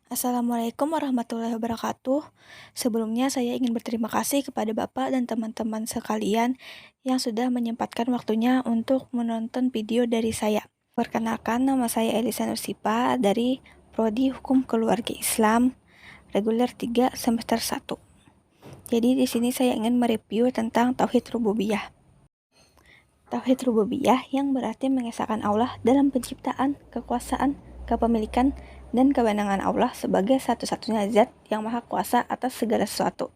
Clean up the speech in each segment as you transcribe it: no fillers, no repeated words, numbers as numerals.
Assalamualaikum warahmatullahi wabarakatuh. Sebelumnya saya ingin berterima kasih kepada Bapak dan teman-teman sekalian yang sudah menyempatkan waktunya untuk menonton video dari saya. Perkenalkan, nama saya Elisa Nursipa dari Prodi Hukum Keluarga Islam reguler 3 semester 1. Jadi di sini saya ingin mereview tentang tauhid rububiyah. Tauhid rububiyah yang berarti mengesahkan Allah dalam penciptaan, kekuasaan, kepemilikan, dan kewenangan Allah sebagai satu-satunya zat yang maha kuasa atas segala sesuatu.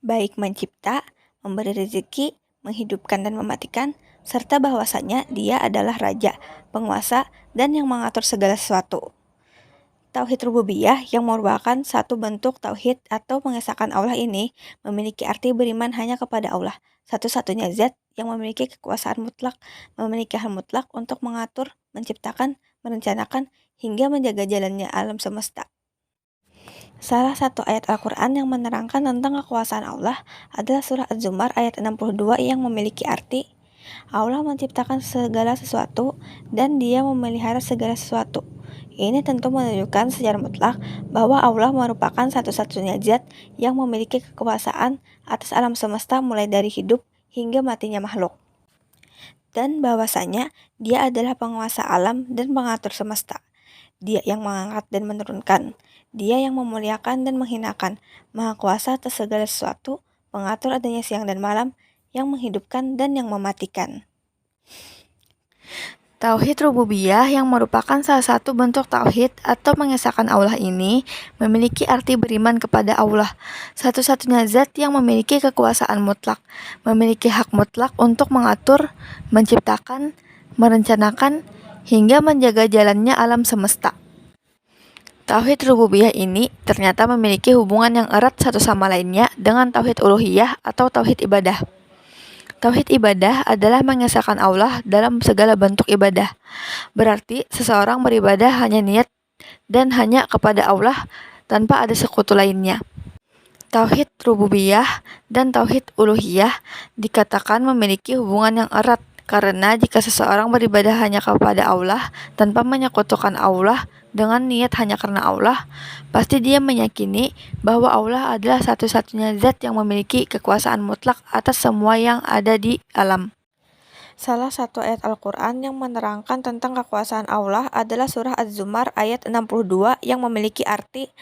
Baik mencipta, memberi rezeki, menghidupkan dan mematikan, serta bahwasanya dia adalah raja, penguasa, dan yang mengatur segala sesuatu. Tauhid rububiyah yang merupakan satu bentuk tauhid atau mengesahkan Allah ini memiliki arti beriman hanya kepada Allah, satu-satunya zat yang memiliki kekuasaan mutlak, memiliki hak mutlak untuk mengatur, menciptakan, merencanakan, hingga menjaga jalannya alam semesta. Salah satu ayat Al-Quran yang menerangkan tentang kekuasaan Allah adalah surah Az-Zumar ayat 62 yang memiliki arti Allah menciptakan segala sesuatu dan dia memelihara segala sesuatu. Ini tentu menunjukkan secara mutlak bahwa Allah merupakan satu-satunya zat yang memiliki kekuasaan atas alam semesta mulai dari hidup hingga matinya makhluk. Dan bahwasanya dia adalah penguasa alam dan pengatur semesta. Dia yang mengangkat dan menurunkan. Dia yang memuliakan dan menghinakan. Maha kuasa atas segala sesuatu, pengatur adanya siang dan malam, yang menghidupkan dan yang mematikan. Tauhid rububiyah yang merupakan salah satu bentuk tauhid atau mengesahkan Allah ini memiliki arti beriman kepada Allah, satu-satunya zat yang memiliki kekuasaan mutlak, memiliki hak mutlak untuk mengatur, menciptakan, merencanakan, hingga menjaga jalannya alam semesta. Tauhid rububiyah ini ternyata memiliki hubungan yang erat satu sama lainnya dengan tauhid uluhiyah atau tauhid ibadah. Tauhid ibadah adalah mengesahkan Allah dalam segala bentuk ibadah. Berarti seseorang beribadah hanya niat dan hanya kepada Allah tanpa ada sekutu lainnya. Tauhid rububiyah dan tauhid uluhiyah dikatakan memiliki hubungan yang erat karena jika seseorang beribadah hanya kepada Allah tanpa menyekutukan Allah dengan niat hanya karena Allah, pasti dia meyakini bahwa Allah adalah satu-satunya zat yang memiliki kekuasaan mutlak atas semua yang ada di alam. Salah satu ayat Al-Quran yang menerangkan tentang kekuasaan Allah adalah surah Az-Zumar ayat 62 yang memiliki arti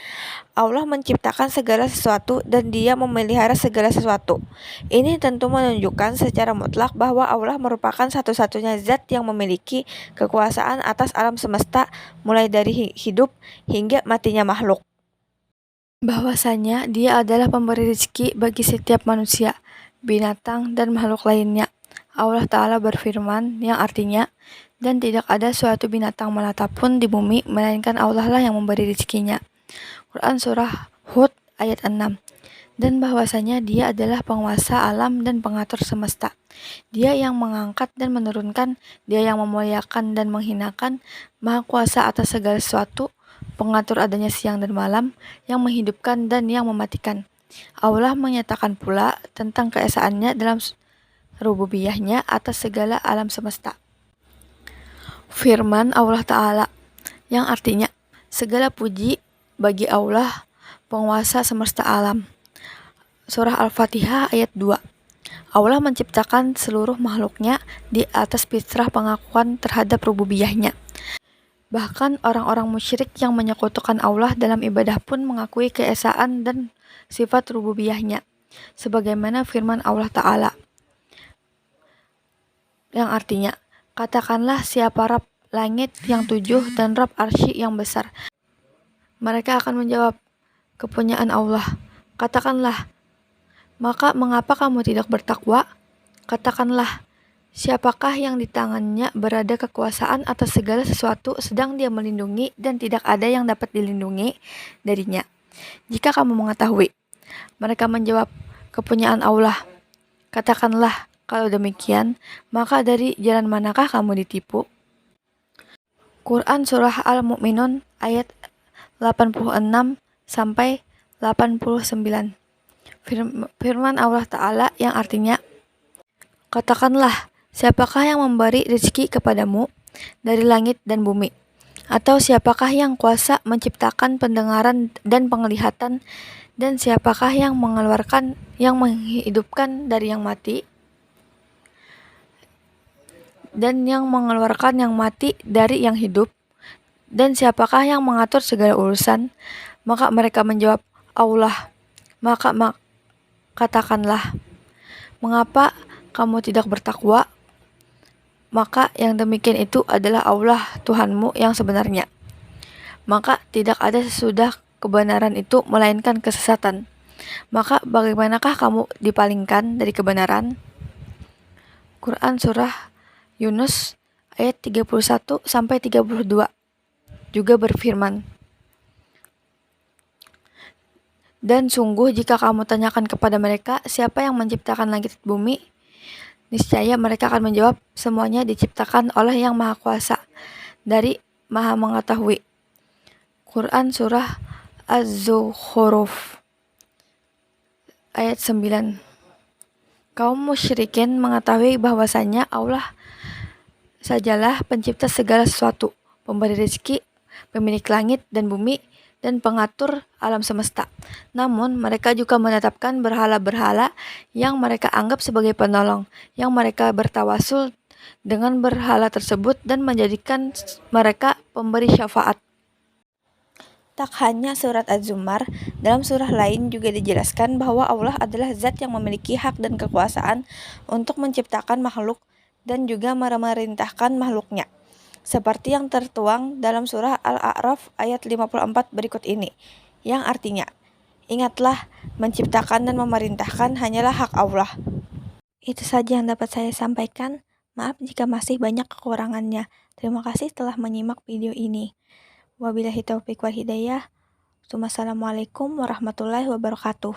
Allah menciptakan segala sesuatu dan dia memelihara segala sesuatu. Ini tentu menunjukkan secara mutlak bahwa Allah merupakan satu-satunya zat yang memiliki kekuasaan atas alam semesta mulai dari hidup hingga matinya makhluk. Bahwasanya dia adalah pemberi rezeki bagi setiap manusia, binatang, dan makhluk lainnya. Allah Ta'ala berfirman yang artinya, dan tidak ada suatu binatang melata pun di bumi, melainkan Allah lah yang memberi rezekinya. Quran Surah Hud ayat 6. Dan bahwasanya dia adalah penguasa alam dan pengatur semesta. Dia yang mengangkat dan menurunkan, dia yang memuliakan dan menghinakan, maha kuasa atas segala sesuatu, pengatur adanya siang dan malam, yang menghidupkan dan yang mematikan. Allah menyatakan pula tentang keesaannya dalam rububiyahnya atas segala alam semesta. Firman Allah Ta'ala yang artinya segala puji bagi Allah penguasa semesta alam. Surah Al-Fatihah ayat 2. Allah menciptakan seluruh makhluknya di atas fitrah pengakuan terhadap rububiyahnya. Bahkan orang-orang musyrik yang menyekutukan Allah dalam ibadah pun mengakui keesaan dan sifat rububiyahnya. Sebagaimana firman Allah Ta'ala yang artinya, katakanlah siapa Rabb langit yang 7 dan Rabb arsy yang besar. Mereka akan menjawab, kepunyaan Allah. Katakanlah, maka mengapa kamu tidak bertakwa? Katakanlah, siapakah yang di tangannya berada kekuasaan atas segala sesuatu sedang dia melindungi dan tidak ada yang dapat dilindungi darinya. Jika kamu mengetahui, mereka menjawab, kepunyaan Allah. Katakanlah, kalau demikian, maka dari jalan manakah kamu ditipu? Quran Surah Al-Mu'minun ayat 86 sampai 89. Firman Allah Ta'ala yang artinya, katakanlah, siapakah yang memberi rezeki kepadamu dari langit dan bumi? Atau siapakah yang kuasa menciptakan pendengaran dan penglihatan, dan siapakah yang menghidupkan dari yang mati, dan yang mengeluarkan yang mati dari yang hidup, dan siapakah yang mengatur segala urusan? Maka mereka menjawab, Allah. Maka katakanlah, mengapa kamu tidak bertakwa? Maka yang demikian itu adalah Allah Tuhanmu yang sebenarnya. Maka tidak ada sesudah kebenaran itu melainkan kesesatan. Maka bagaimanakah kamu dipalingkan dari kebenaran? Quran Surah Yunus ayat 31-32 juga berfirman, dan sungguh jika kamu tanyakan kepada mereka siapa yang menciptakan langit dan bumi, niscaya mereka akan menjawab, semuanya diciptakan oleh yang Maha Kuasa, dari Maha Mengetahui. Quran Surah Az-Zukhruf ayat 9. Kaum musyrikin mengetahui bahwasanya Allah sajalah pencipta segala sesuatu, pemberi rezeki, pemilik langit dan bumi, dan pengatur alam semesta. Namun mereka juga menetapkan berhala-berhala yang mereka anggap sebagai penolong, yang mereka bertawasul dengan berhala tersebut dan menjadikan mereka pemberi syafaat. Tak hanya surat Az-Zumar, dalam surah lain juga dijelaskan bahwa Allah adalah zat yang memiliki hak dan kekuasaan untuk menciptakan makhluk dan juga memerintahkan makhluknya. Seperti yang tertuang dalam surah Al-A'raf ayat 54 berikut ini, yang artinya, ingatlah, menciptakan dan memerintahkan hanyalah hak Allah. Itu saja yang dapat saya sampaikan. Maaf jika masih banyak kekurangannya. Terima kasih telah menyimak video ini. Wabillahi taufiq wal hidayah. Wassalamualaikum warahmatullahi wabarakatuh.